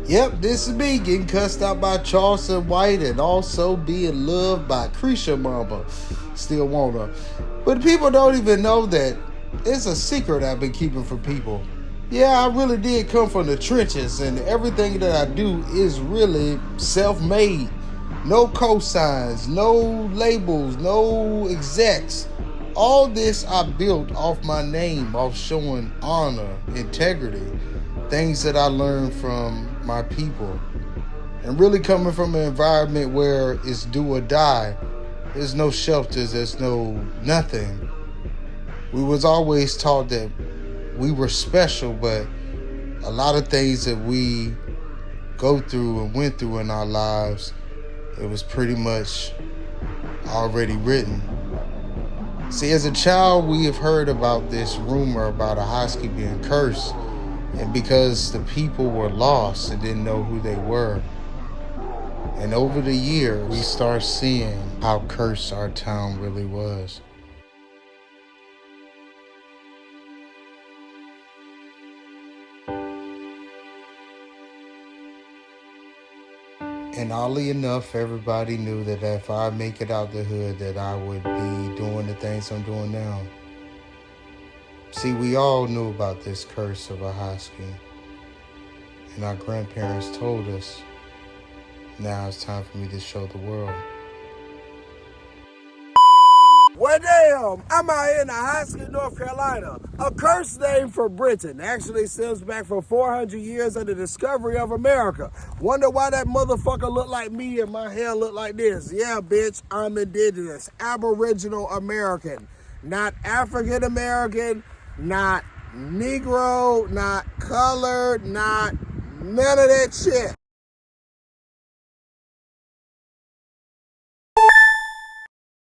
Yep, this is me getting cussed out by Charleston White and also being loved by Creature Mama. Still want her. But people don't even know that it's a secret I've been keeping from people. Yeah, I really did come from the trenches, and everything that I do is really self-made. No cosigns, no labels, no execs. All this I built off my name, off showing honor, integrity, things that I learned from my people. And really coming from an environment where it's do or die. There's no shelters, there's no nothing. We was always taught that we were special, but a lot of things that we go through and went through in our lives, it was pretty much already written. See, as a child, we have heard about this rumor about Ahoskie being cursed, and because the people were lost and didn't know who they were. And over the years, we start seeing how cursed our town really was. And oddly enough, everybody knew that if I make it out the hood, that I would be doing the things I'm doing now. See, we all knew about this curse of Ahoskie, and our grandparents told us. Now it's time for me to show the world. Well, damn, I'm out here in Ahoskie, North Carolina. A cursed name for Britain. Actually stems back from 400 years of the discovery of America. Wonder why that motherfucker look like me and my hair look like this. Yeah, bitch, I'm indigenous. Aboriginal American. Not African American, not Negro, not colored, not none of that shit.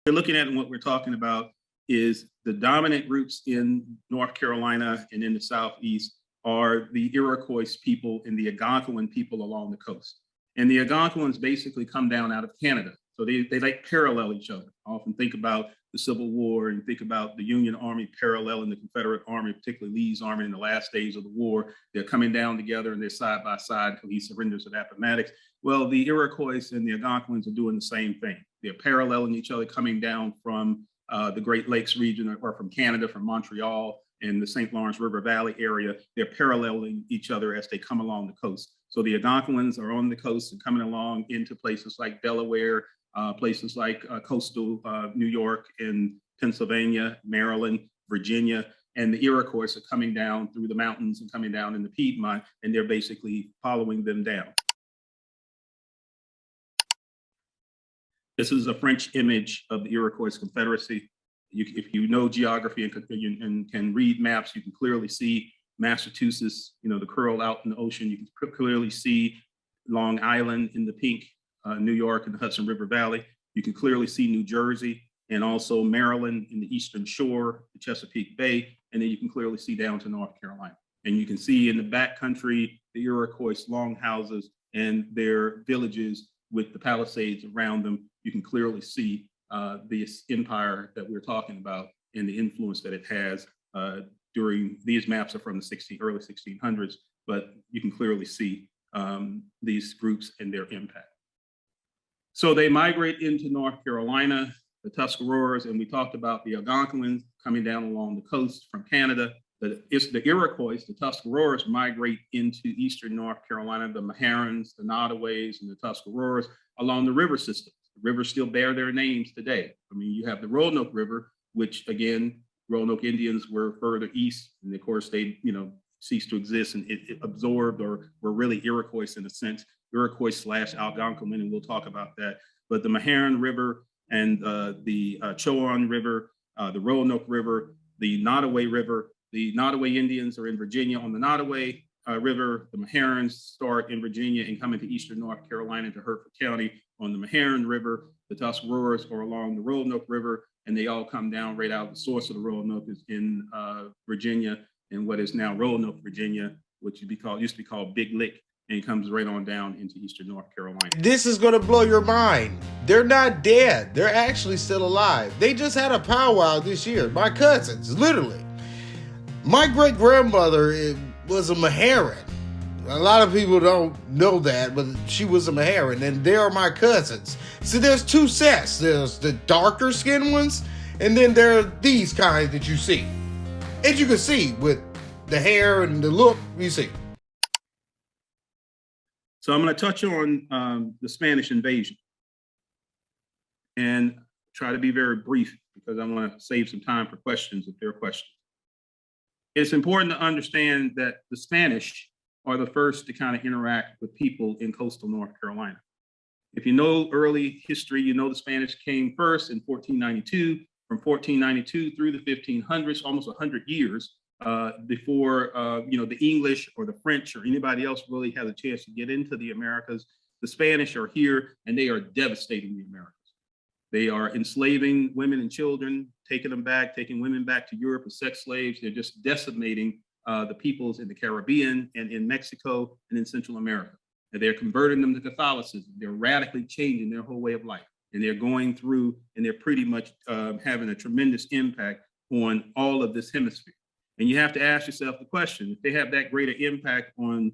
We're looking at and what we're talking about is the dominant groups in North Carolina and in the Southeast are the Iroquois people and the Algonquin people along the coast. And the Algonquins basically come down out of Canada. So they like parallel each other. I often think about the Civil War and think about the Union Army paralleling the Confederate Army, particularly Lee's army in the last days of the war. They're coming down together and they're side by side until he surrenders at Appomattox. Well, the Iroquois and the Algonquins are doing the same thing. They're paralleling each other, coming down from the Great Lakes region or from Canada, from Montreal and the St. Lawrence River Valley area. They're paralleling each other as they come along the coast. So the Algonquins are on the coast and coming along into places like Delaware, places like coastal New York and Pennsylvania, Maryland, Virginia, and the Iroquois are coming down through the mountains and coming down in the Piedmont, and they're basically following them down. This is a French image of the Iroquois Confederacy. If you know geography and can read maps, you can clearly see Massachusetts, the curl out in the ocean. You can clearly see Long Island in the pink, New York and the Hudson River Valley. You can clearly see New Jersey and also Maryland in the Eastern Shore, the Chesapeake Bay, and then you can clearly see down to North Carolina. And you can see in the back country, the Iroquois longhouses and their villages with the Palisades around them. You can clearly see this empire that we're talking about and the influence that it has during, these maps are from the early 1600s, but you can clearly see these groups and their impact. So they migrate into North Carolina, the Tuscaroras, and we talked about the Algonquins coming down along the coast from Canada. The Iroquois, the Tuscaroras, migrate into eastern North Carolina, the Maharans, the Nottaways, and the Tuscaroras along the river system. The rivers still bear their names today. I mean, you have the Roanoke River, which again, Roanoke Indians were further east, and of course they, ceased to exist, and it absorbed or were really Iroquois in a sense, Iroquois / Algonquin, and we'll talk about that. But the Maharan River and the Chowan River, the Roanoke River, the Nottaway River. The Nottaway Indians are in Virginia on the Nottaway River. The Maharans start in Virginia and come into eastern North Carolina to Hertford County on the Maharan River. The Tuscaroras are along the Roanoke River, and they all come down right out. The source of the Roanoke is in Virginia, in what is now Roanoke, Virginia, which used to be called Big Lick, and it comes right on down into eastern North Carolina. This is going to blow your mind. They're not dead. They're actually still alive. They just had a powwow this year. My cousins, literally. My great-grandmother was a Maharan. A lot of people don't know that, but she was a Maharan, and they are my cousins. So there's two sets. There's the darker skinned ones, and then there are these kinds that you see. As you can see with the hair and the look, you see. So I'm going to touch on the Spanish invasion and try to be very brief because I want to save some time for questions if there are questions. It's important to understand that the Spanish are the first to kind of interact with people in coastal North Carolina. If you know early history, you know the Spanish came first in 1492. From 1492 through the 1500s, almost 100 years before the English or the French or anybody else really has a chance to get into the Americas. The Spanish are here and they are devastating the Americas. They are enslaving women and children, taking women back to Europe as sex slaves. They're just decimating the peoples in the Caribbean and in Mexico and in Central America. And they're converting them to Catholicism. They're radically changing their whole way of life. And they're going through and they're pretty much having a tremendous impact on all of this hemisphere. And you have to ask yourself the question, if they have that greater impact on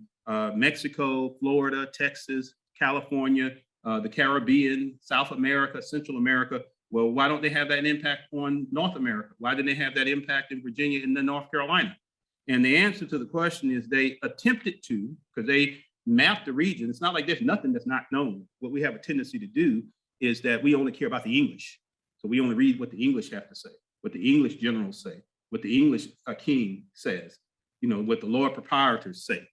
Mexico, Florida, Texas, California, the Caribbean, South America, Central America, well, why don't they have that impact on North America? Why didn't they have that impact in Virginia and then North Carolina? And the answer to the question is they attempted to, because they mapped the region. It's not like there's nothing that's not known. What we have a tendency to do is that we only care about the English. So we only read what the English have to say, what the English generals say, what the English king says, what the Lord proprietors say.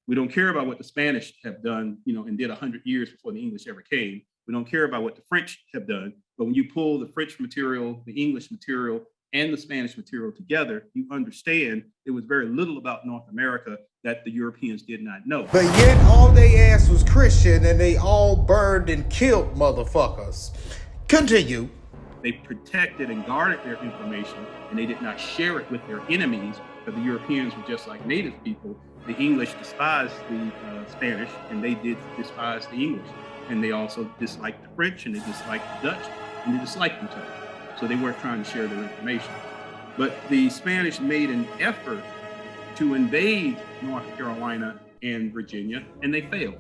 We don't care about what the Spanish have done, and did 100 years before the English ever came. We don't care about what the French have done. But when you pull the French material, the English material, and the Spanish material together, you understand there was very little about North America that the Europeans did not know. But yet all they asked was Christian and they all burned and killed motherfuckers. Continue. They protected and guarded their information and they did not share it with their enemies, because the Europeans were just like native people. The English despised the Spanish and they did despise the English. And they also disliked the French and they disliked the Dutch and they disliked each other. So they weren't trying to share their information. But the Spanish made an effort to invade North Carolina and Virginia, and they failed.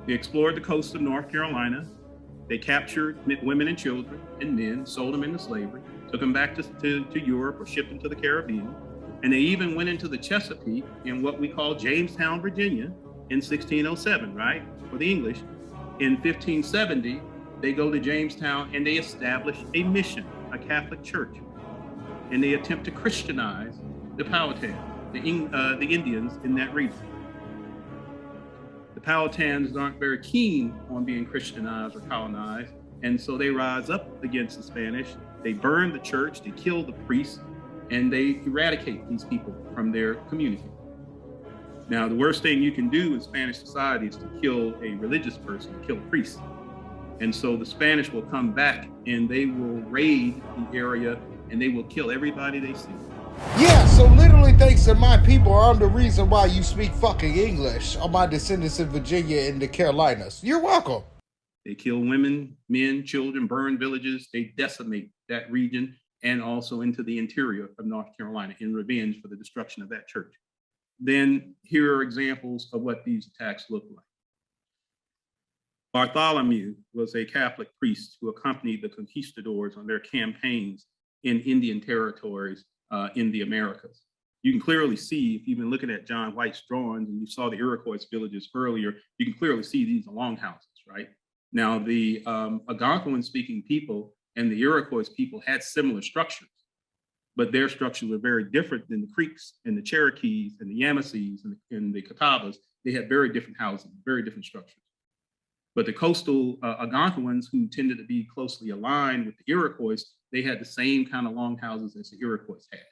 They explored the coast of North Carolina. They captured women and children and men, sold them into slavery, took them back to Europe or shipped them to the Caribbean. And they even went into the Chesapeake in what we call Jamestown, Virginia in 1607, right, for the English. In 1570, they go to Jamestown and they establish a mission, a Catholic church. And they attempt to Christianize the Powhatan, the Indians in that region. The Powhatans aren't very keen on being Christianized or colonized, and so they rise up against the Spanish. They burn the church, they kill the priests, and they eradicate these people from their community. Now, the worst thing you can do in Spanish society is to kill a religious person, kill a priest. And so the Spanish will come back and they will raid the area and they will kill everybody they see. Yeah, so literally thanks to my people, I'm the reason why you speak fucking English, or my descendants in Virginia and the Carolinas. You're welcome. They kill women, men, children, burn villages. They decimate that region and also into the interior of North Carolina in revenge for the destruction of that church. Then here are examples of what these attacks look like. Bartholomew was a Catholic priest who accompanied the conquistadors on their campaigns in Indian territories in the Americas. You can clearly see, if you've been looking at John White's drawings and you saw the Iroquois villages earlier, you can clearly see these are longhouses, right? Now, the Algonquin-speaking people and the Iroquois people had similar structures, but their structures were very different than the Creeks and the Cherokees and the Yamasees and the Catawbas. They had very different housing, very different structures. But the coastal Algonquins, who tended to be closely aligned with the Iroquois, they had the same kind of longhouses as the Iroquois had.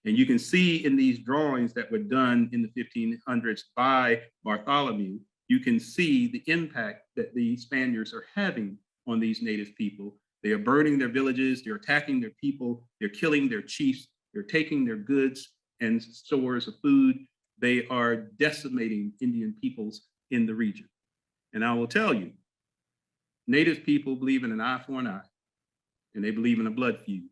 And you can see in these drawings that were done in the 1500s by Bartholomew, you can see the impact that the Spaniards are having on these native people. They are burning their villages, they're attacking their people, they're killing their chiefs, they're taking their goods and stores of food. They are decimating Indian peoples in the region. And I will tell you, native people believe in an eye for an eye, and they believe in a blood feud.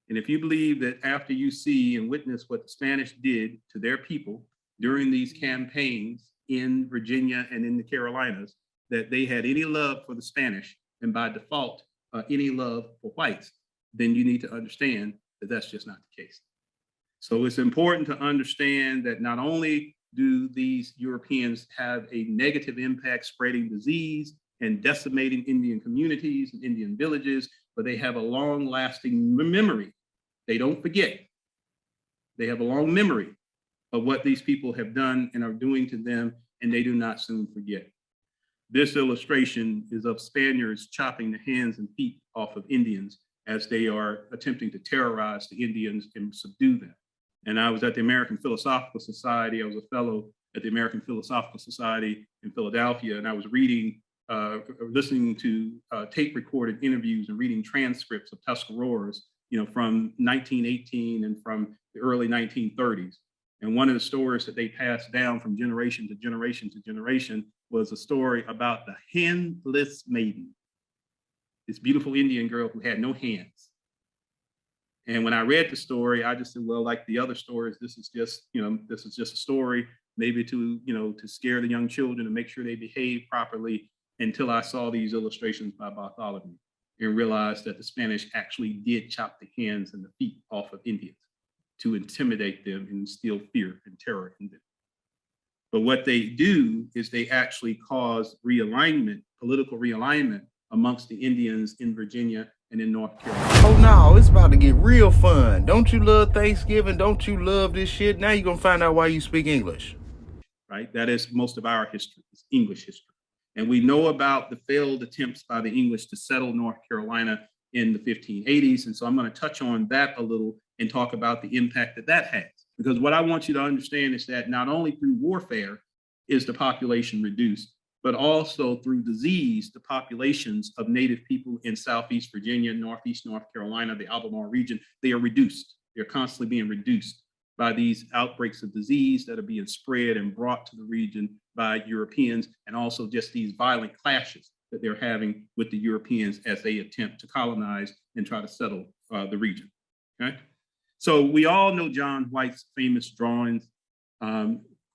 And if you believe that after you see and witness what the Spanish did to their people, during these campaigns in Virginia and in the Carolinas that they had any love for the Spanish and by default, any love for whites, then you need to understand that that's just not the case. So it's important to understand that not only do these Europeans have a negative impact spreading disease and decimating Indian communities and Indian villages, but they have a long lasting memory. They don't forget. They have a long memory of what these people have done and are doing to them, and they do not soon forget. This illustration is of Spaniards chopping the hands and feet off of Indians as they are attempting to terrorize the Indians and subdue them. And I was at the American Philosophical Society. I was a fellow at the American Philosophical Society in Philadelphia, and I was reading, listening to tape recorded interviews and reading transcripts of Tuscaroras, from 1918 and from the early 1930s. And one of the stories that they passed down from generation to generation to generation was a story about the handless maiden, this beautiful Indian girl who had no hands. And when I read the story, I just said, well, like the other stories, this is just a story, maybe to scare the young children and make sure they behave properly, until I saw these illustrations by Bartholomew and realized that the Spanish actually did chop the hands and the feet off of Indians to intimidate them and instill fear and terror in them. But what they do is they actually cause realignment, political realignment amongst the Indians in Virginia and in North Carolina. Oh no, it's about to get real fun. Don't you love Thanksgiving? Don't you love this shit? Now you're gonna find out why you speak English. Right? That is most of our history, it's English history. And we know about the failed attempts by the English to settle North Carolina in the 1580s. And so I'm going to touch on that a little and talk about the impact that that has. Because what I want you to understand is that not only through warfare is the population reduced, but also through disease, the populations of Native people in Southeast Virginia, Northeast North Carolina, the Albemarle region, they are reduced. They're constantly being reduced by these outbreaks of disease that are being spread and brought to the region by Europeans, and also just these violent clashes that they're having with the Europeans as they attempt to colonize and try to settle the region, okay? So we all know John White's famous drawings,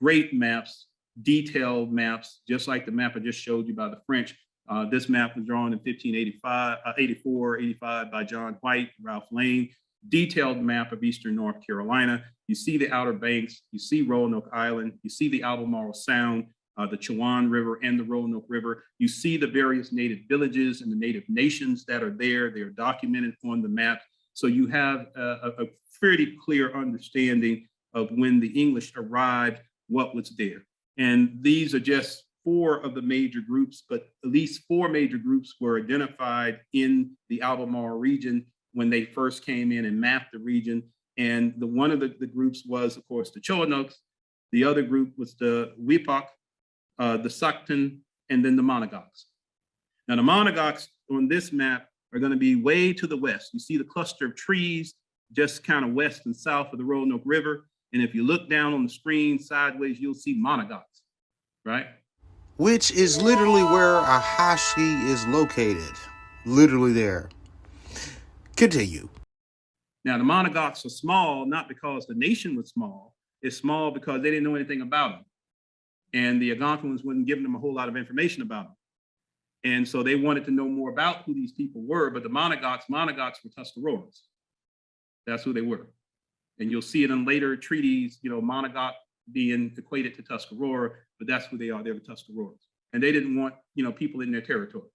great maps, detailed maps, just like the map I just showed you by the French. This map was drawn in 1584, 85 by John White, Ralph Lane. Detailed map of Eastern North Carolina. You see the Outer Banks, you see Roanoke Island, you see the Albemarle Sound, the Chowan River and the Roanoke River. You see the various native villages and the native nations that are there. They're documented on the map. So you have a pretty clear understanding of when the English arrived, what was there. And these are just four of the major groups, but at least four major groups were identified in the Albemarle region when they first came in and mapped the region. And one of the groups was, of course, the Chowanokes. The other group was the Wipok, the Sukton, and then the Monogoks. Now, the Monogoks on this map are going to be way to the west. You see the cluster of trees just kind of west and south of the Roanoke River. And if you look down on the screen sideways, you'll see Monogoks, right? Which is literally where Ahoskie is located. Literally there. Continue. Now, the Monogoks are small, not because the nation was small. It's small because they didn't know anything about them. And the Algonquins wasn't giving them a whole lot of information about them. And so they wanted to know more about who these people were, but the Monogoks were Tuscaroras. That's who they were. And you'll see it in later treaties, Monogok being equated to Tuscarora, but that's who they are, they're the Tuscaroras. And they didn't want, people in their territory.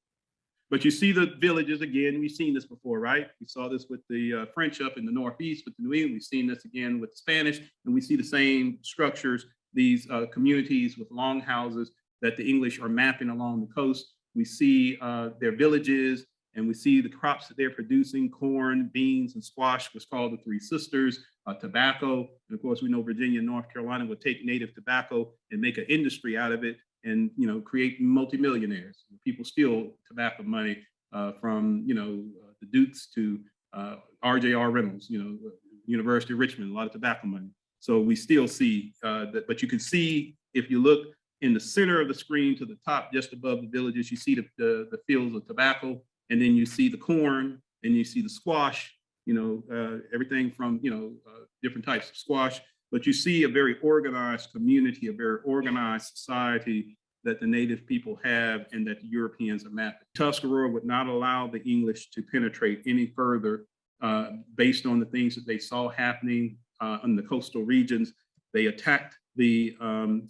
But you see the villages again, we've seen this before, right? We saw this with the French up in the Northeast with the New England, we've seen this again with the Spanish, and we see the same structures, these communities with long houses that the English are mapping along the coast. We see their villages, and we see the crops that they're producing, corn, beans, and squash, what's called the Three Sisters, tobacco. And of course, we know Virginia and North Carolina would take native tobacco and make an industry out of it and, create multimillionaires. People steal tobacco money from, the Dukes to RJR Reynolds, University of Richmond, a lot of tobacco money. So we still see that, but you can see if you look in the center of the screen to the top, just above the villages, you see the fields of tobacco, and then you see the corn, and you see the squash, everything from, different types of squash. But you see a very organized community, a very organized society that the native people have and that the Europeans are mapping. Tuscarora would not allow the English to penetrate any further based on the things that they saw happening in the coastal regions. They attacked the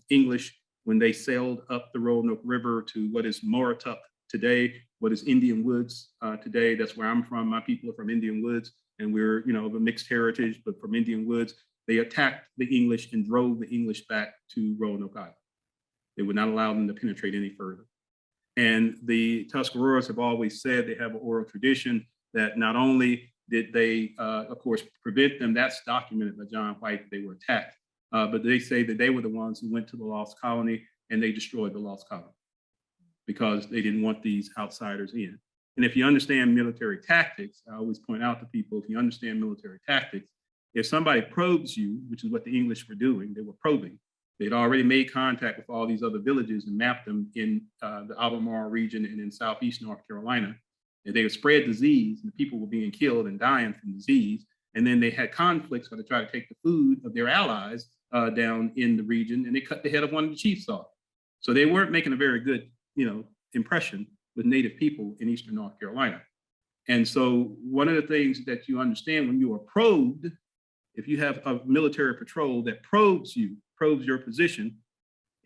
English when they sailed up the Roanoke River to what is Moretuck today, what is Indian Woods today. That's where I'm from. My people are from Indian Woods, and we're, of a mixed heritage, but from Indian Woods. They attacked the English and drove the English back to Roanoke Island. They would not allow them to penetrate any further. And the Tuscaroras have always said, they have an oral tradition that not only did they, of course, prevent them, that's documented by John White, that they were attacked, but they say that they were the ones who went to the lost colony and they destroyed the lost colony because they didn't want these outsiders in. And if you understand military tactics, I always point out to people, if you understand military tactics, if somebody probes you, which is what the English were doing, they were probing. They'd already made contact with all these other villages and mapped them in the Albemarle region and in Southeast North Carolina. And they would spread disease, and the people were being killed and dying from disease. And then they had conflicts where they tried to take the food of their allies down in the region, and they cut the head of one of the chiefs off. So they weren't making a very good, impression with native people in Eastern North Carolina. And so one of the things that you understand when you are probed, if you have a military patrol that probes your position,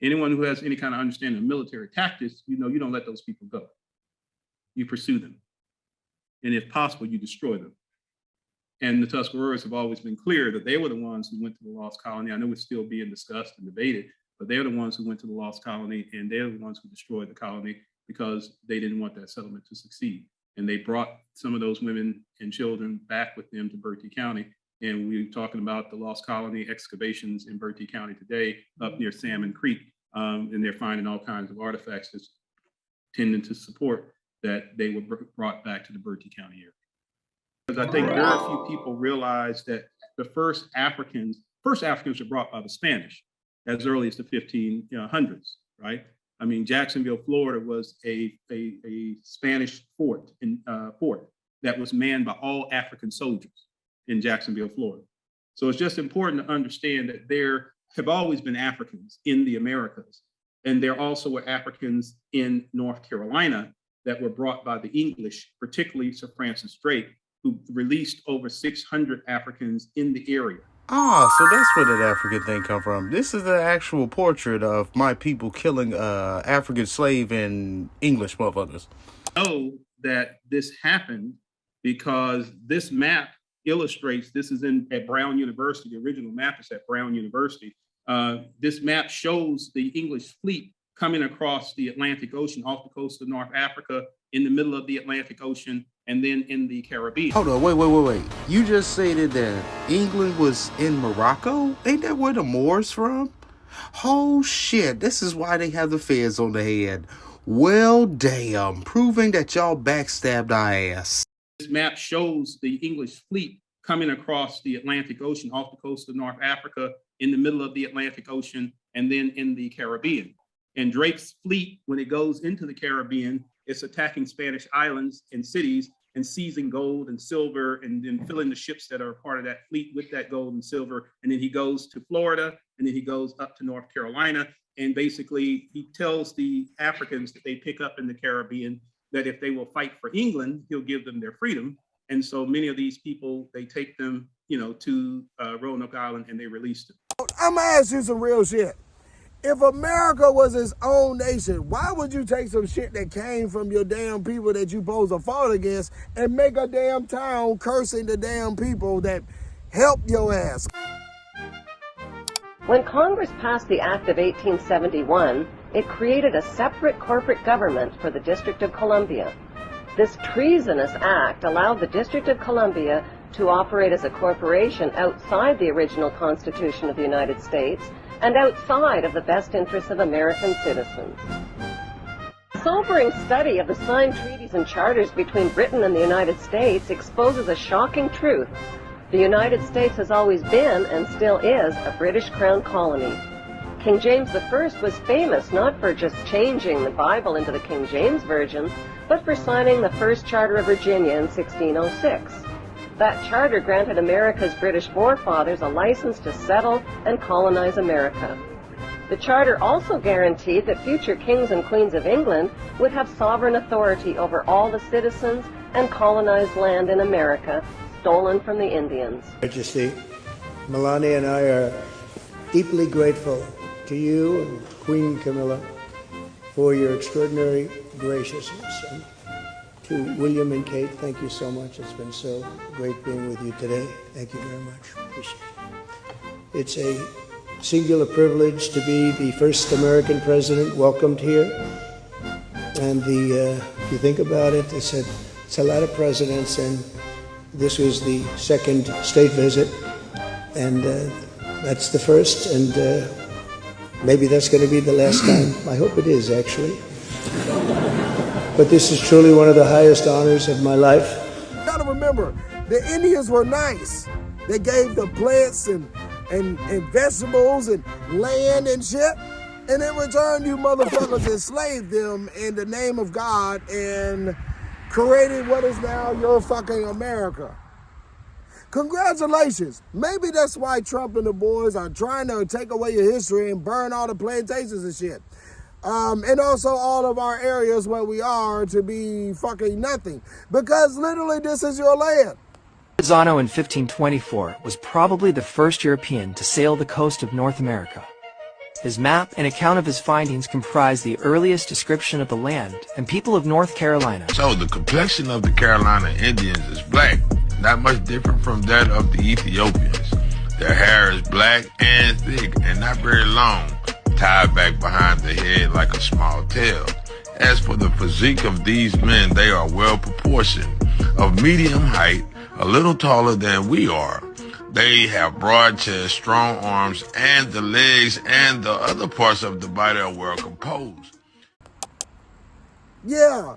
anyone who has any kind of understanding of military tactics, you don't let those people go. You pursue them. And if possible, you destroy them. And the Tuscaroras have always been clear that they were the ones who went to the lost colony. I know it's still being discussed and debated, but they're the ones who went to the lost colony, and they're the ones who destroyed the colony because they didn't want that settlement to succeed. And they brought some of those women and children back with them to Bertie County. And we're talking about the lost colony excavations in Bertie County today, up near Salmon Creek. And they're finding all kinds of artifacts that's tending to support that they were brought back to the Bertie County area. Because I think very few people realize that the first Africans were brought by the Spanish as early as the 1500s, right? I mean, Jacksonville, Florida was a Spanish fort that was manned by all African soldiers in Jacksonville, Florida. So it's just important to understand that there have always been Africans in the Americas. And there also were Africans in North Carolina that were brought by the English, particularly Sir Francis Drake, who released over 600 Africans in the area. Ah, so that's where that African thing come from. This is the actual portrait of my people killing African slave and English motherfuckers. Know that this happened because this map illustrates, this is at Brown University, the original map is at Brown University. This map shows the English fleet coming across the Atlantic Ocean off the coast of North Africa, in the middle of the Atlantic Ocean, and then in the Caribbean. Hold on, wait. You just stated that England was in Morocco? Ain't that where the Moors from? Oh shit, this is why they have the feds on the head. Well damn, proving that y'all backstabbed our ass. This map shows the English fleet coming across the Atlantic Ocean off the coast of North Africa, in the middle of the Atlantic Ocean, and then in the Caribbean. And Drake's fleet, when it goes into the Caribbean, it's attacking Spanish islands and cities and seizing gold and silver, and then filling the ships that are part of that fleet with that gold and silver. And then he goes to Florida, and then he goes up to North Carolina. And basically he tells the Africans that they pick up in the Caribbean that if they will fight for England, he'll give them their freedom. And so many of these people, they take them, to Roanoke Island, and they release them. I'm gonna ask you some real shit. If America was its own nation, why would you take some shit that came from your damn people that you supposed to fought against and make a damn town cursing the damn people that helped your ass? When Congress passed the Act of 1871, it created a separate corporate government for the District of Columbia. This treasonous act allowed the District of Columbia to operate as a corporation outside the original Constitution of the United States and outside of the best interests of American citizens. A sobering study of the signed treaties and charters between Britain and the United States exposes a shocking truth. The United States has always been, and still is, a British Crown colony. King James I was famous not for just changing the Bible into the King James Version, but for signing the first Charter of Virginia in 1606. That charter granted America's British forefathers a license to settle and colonize America. The charter also guaranteed that future kings and queens of England would have sovereign authority over all the citizens and colonized land in America stolen from the Indians. Majesty, Melania and I are deeply grateful to you and Queen Camilla for your extraordinary graciousness. And to William and Kate, thank you so much. It's been so great being with you today. Thank you very much. Appreciate it. It's a singular privilege to be the first American president welcomed here. And if you think about it, it's a lot of presidents, and this was the second state visit, and that's the first, and maybe that's going to be the last time. I hope it is, actually. But this is truly one of the highest honors of my life. You gotta remember, the Indians were nice. They gave the plants and vegetables and land and shit. And in return, you motherfuckers enslaved them in the name of God and created what is now your fucking America. Congratulations. Maybe that's why Trump and the boys are trying to take away your history and burn all the plantations and shit. And also all of our areas where we are to be fucking nothing. Because literally this is your land. Verrazano in 1524 was probably the first European to sail the coast of North America. His map and account of his findings comprise the earliest description of the land and people of North Carolina. So the complexion of the Carolina Indians is black, not much different from that of the Ethiopians. Their hair is black and thick and not very long, tied back behind the head like a small tail. As for the physique of these men, they are well proportioned, of medium height, a little taller than we are. They have broad chest, strong arms, and the legs and the other parts of the body are well composed. Yeah.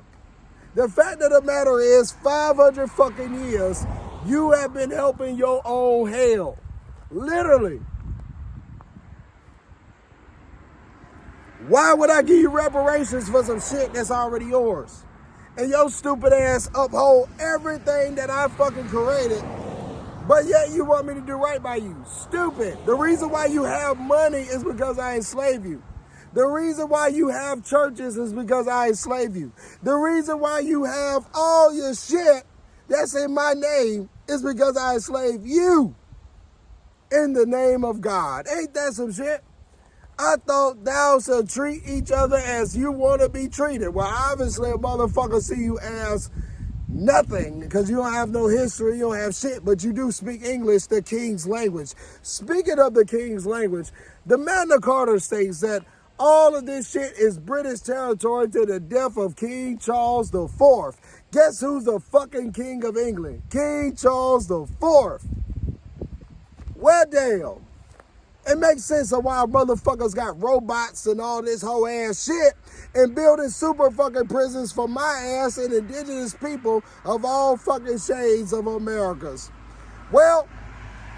The fact of the matter is, 500 fucking years, you have been helping your own hell. Literally. Why would I give you reparations for some shit that's already yours? And your stupid ass uphold everything that I fucking created, but yet you want me to do right by you. Stupid. The reason why you have money is because I enslave you. The reason why you have churches is because I enslave you. The reason why you have all your shit that's in my name is because I enslave you in the name of God. Ain't that some shit? I thought thou shalt treat each other as you want to be treated. Well, obviously a motherfucker see you as nothing because you don't have no history, you don't have shit, but you do speak English, the King's language. Speaking of the King's language, the Magna Carta states that all of this shit is British territory to the death of King Charles IV. Guess who's the fucking King of England? King Charles IV. Well, damn. It makes sense of why motherfuckers got robots and all this whole ass shit and building super fucking prisons for my ass and indigenous people of all fucking shades of Americas. Well,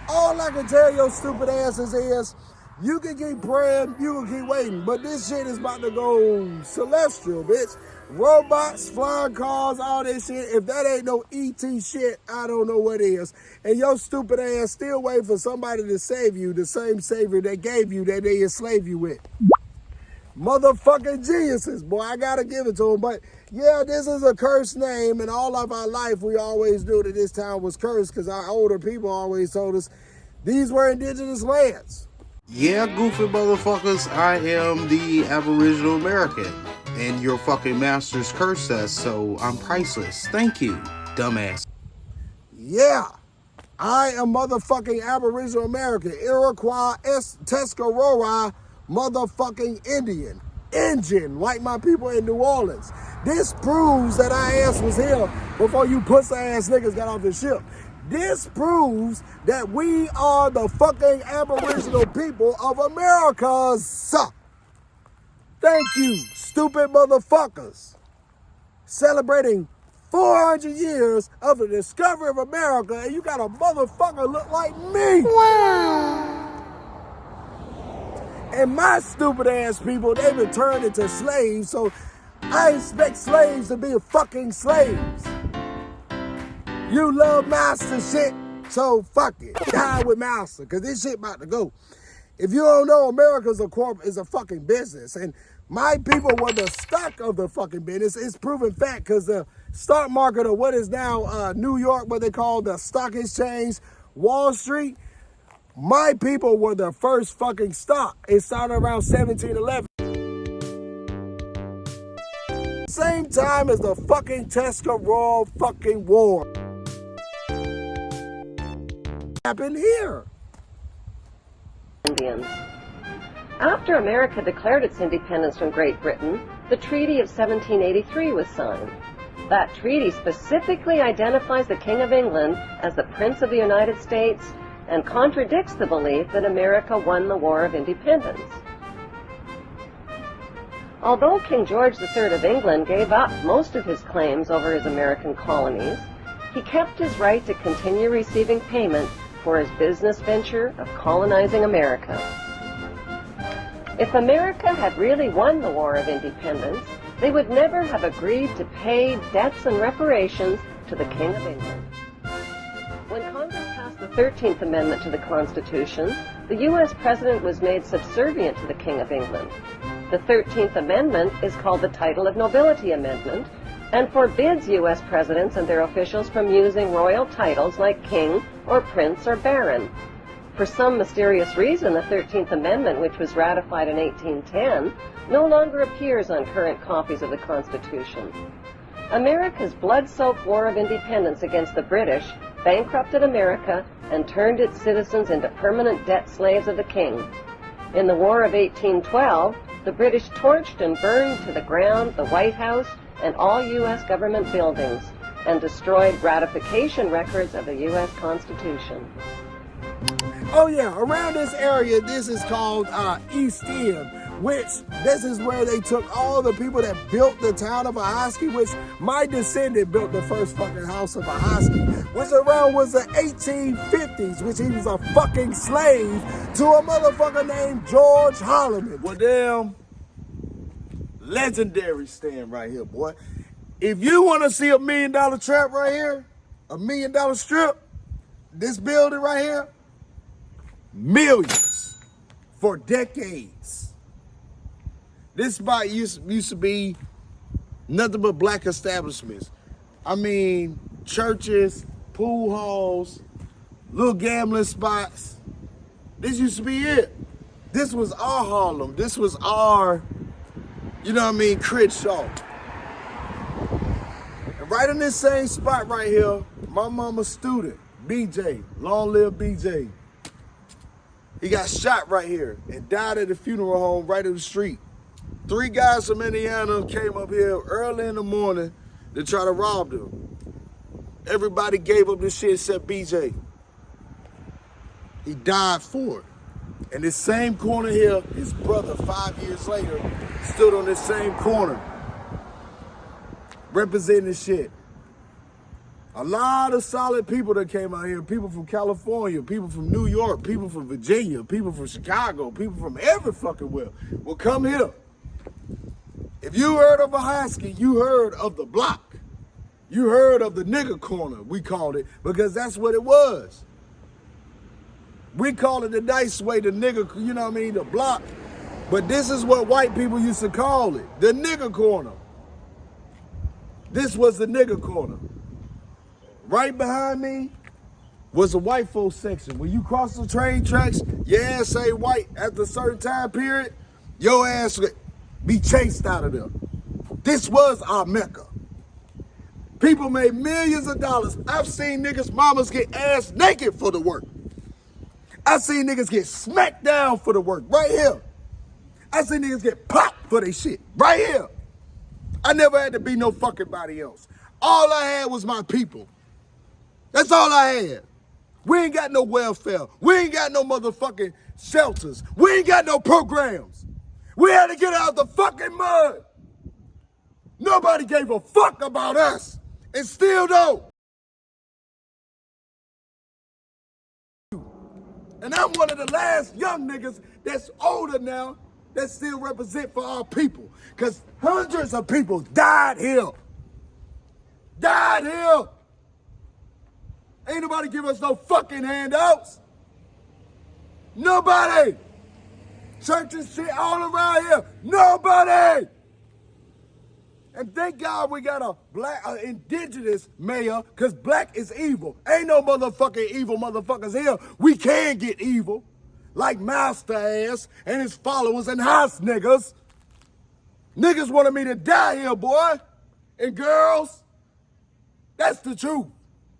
all I can tell your stupid asses is you can keep praying, you can keep waiting, but this shit is about to go celestial, bitch. Robots, flying cars, all this shit. If that ain't no ET shit, I don't know what is. And your stupid ass still waiting for somebody to save you, the same savior that gave you that they enslaved you with. Motherfucking geniuses, boy, I gotta give it to them. But yeah, this is a cursed name, and all of our life we always knew that this town was cursed because our older people always told us these were indigenous lands. Yeah, goofy motherfuckers, I am the Aboriginal American, and your fucking masters cursed us, so I'm priceless. Thank you, dumbass. Yeah, I am motherfucking Aboriginal American, Iroquois, Tuscarora, motherfucking Indian. Indian, like my people in New Orleans. This proves that our ass was here before you pussy ass niggas got off the ship. This proves that we are the fucking Aboriginal people of America. Thank you, stupid motherfuckers. Celebrating 400 years of the discovery of America, and you got a motherfucker look like me. Wow. And my stupid ass people, they been turned into slaves, so I expect slaves to be fucking slaves. You love master shit, so fuck it. Die with master, because this shit about to go. If you don't know, America's is a fucking business. And my people were the stock of the fucking business. It's proven fact, because the stock market of what is now New York, what they call the stock exchange, Wall Street, my people were the first fucking stock. It started around 1711. Same time as the fucking Tuscarora fucking war happened here. Indians. After America declared its independence from Great Britain, the Treaty of 1783 was signed. That treaty specifically identifies the King of England as the Prince of the United States and contradicts the belief that America won the War of Independence. Although King George III of England gave up most of his claims over his American colonies, he kept his right to continue receiving payment for his business venture of colonizing America. If America had really won the War of Independence, they would never have agreed to pay debts and reparations to the King of England. When Congress passed the 13th Amendment to the Constitution, the U.S. President was made subservient to the King of England. The 13th Amendment is called the Title of Nobility Amendment and forbids U.S. presidents and their officials from using royal titles like king or prince or baron. For some mysterious reason, the 13th Amendment, which was ratified in 1810, no longer appears on current copies of the Constitution. America's blood-soaked War of Independence against the British bankrupted America and turned its citizens into permanent debt slaves of the king. In the War of 1812, the British torched and burned to the ground the White House and all U.S. government buildings and destroyed ratification records of the U.S. Constitution. Oh yeah, around this area, this is called East End, which this is where they took all the people that built the town of Ahoskie, which my descendant built the first fucking house of Ahoskie, which around was the 1850s, which he was a fucking slave to a motherfucker named George Holliman. Well, damn, legendary stand right here, boy. If you want to see $1 million trap right here, $1 million strip, this building right here, millions for decades. This spot used to be nothing but black establishments. I mean, churches, pool halls, little gambling spots. This used to be it. This was our Harlem. This was our, you know what I mean, Crenshaw. And right in this same spot right here, my mama's student, BJ, long live BJ. He got shot right here and died at the funeral home right in the street. 3 guys from Indiana came up here early in the morning to try to rob them. Everybody gave up this shit except BJ. He died for it. And this same corner here, his brother 5 years later stood on this same corner representing this shit. A lot of solid people that came out here, people from California, people from New York, people from Virginia, people from Chicago, people from every fucking where will come here. If you heard of Ahoskie, you heard of the block. You heard of the nigger corner, we called it, because that's what it was. We call it the nice way, the nigger, you know what I mean, the block. But this is what white people used to call it, the nigger corner. This was the nigger corner. Right behind me was the white folks section. When you cross the train tracks, your ass say white after a certain time period, your ass would be chased out of there. This was our Mecca. People made millions of dollars. I've seen niggas' mamas get ass naked for the work. I've seen niggas get smacked down for the work, right here. I've seen niggas get popped for their shit, right here. I never had to be no fucking body else. All I had was my people. That's all I had. We ain't got no welfare. We ain't got no motherfucking shelters. We ain't got no programs. We had to get out of the fucking mud. Nobody gave a fuck about us, and still don't. And I'm one of the last young niggas that's older now that still represent for our people. Because hundreds of people died here. Died here. Ain't nobody give us no fucking handouts. Nobody. Churches shit all around here. Nobody. And thank God we got a black, indigenous mayor, because black is evil. Ain't no motherfucking evil motherfuckers here. We can get evil. Like Master Ass and his followers and house niggas. Niggas wanted me to die here, boy. And girls, that's the truth.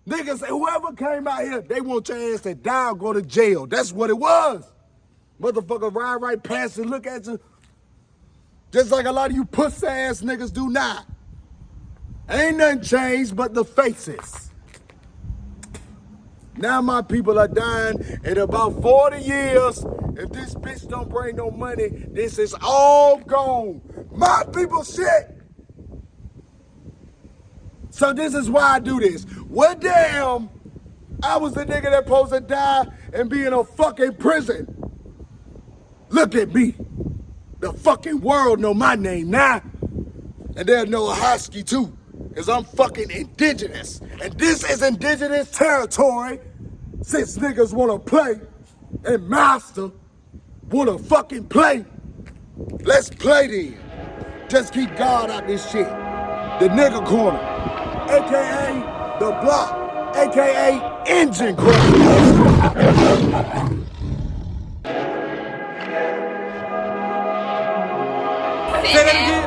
Niggas, whoever came out here, they want your ass to die or go to jail. That's what it was. Motherfucker ride right past and look at you. Just like a lot of you pussy ass niggas do now. Ain't nothing changed but the faces. Now my people are dying in about 40 years. If this bitch don't bring no money, this is all gone. My people shit. So this is why I do this. Well, damn, I was the nigga that supposed to die and be in a fucking prison. Look at me. The fucking world know my name now. And they'll know Ahoskie too. Because I'm fucking indigenous. And this is indigenous territory. Since niggas want to play and master want to fucking play, let's play then. Just keep God out this shit. The nigga corner, AKA the block, AKA engine corner. Say that again.